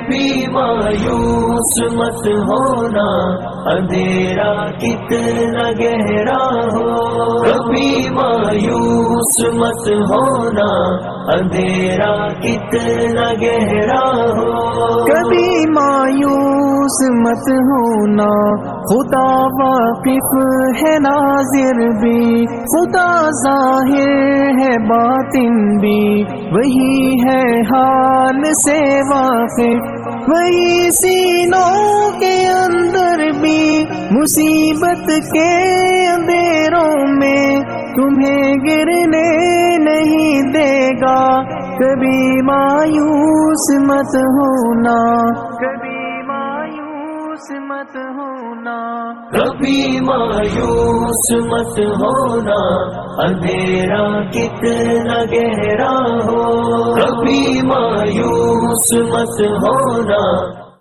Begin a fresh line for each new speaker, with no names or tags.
کبھی مایوس مت ہونا، اندھیرا کتنا گہرا ہو، کبھی مایوس مت ہونا، اندھیرا کتنا گہرا ہو،
کبھی مایوس مت ہونا، خدا واقف ہے ناظر بھی، خدا ظاہر ہے باطن بھی، وہی ہے حال سے واقف، وہی سینوں کے اندر بھی، مصیبت کے اندھیروں میں تمہیں گرنے نہیں دے گا، کبھی مایوس مت ہونا، کبھی مایوس مت ہونا،
کبھی مایوس مت ہونا، اندھیرا کتنا گہرا ہو، کبھی مایوس مت ہونا،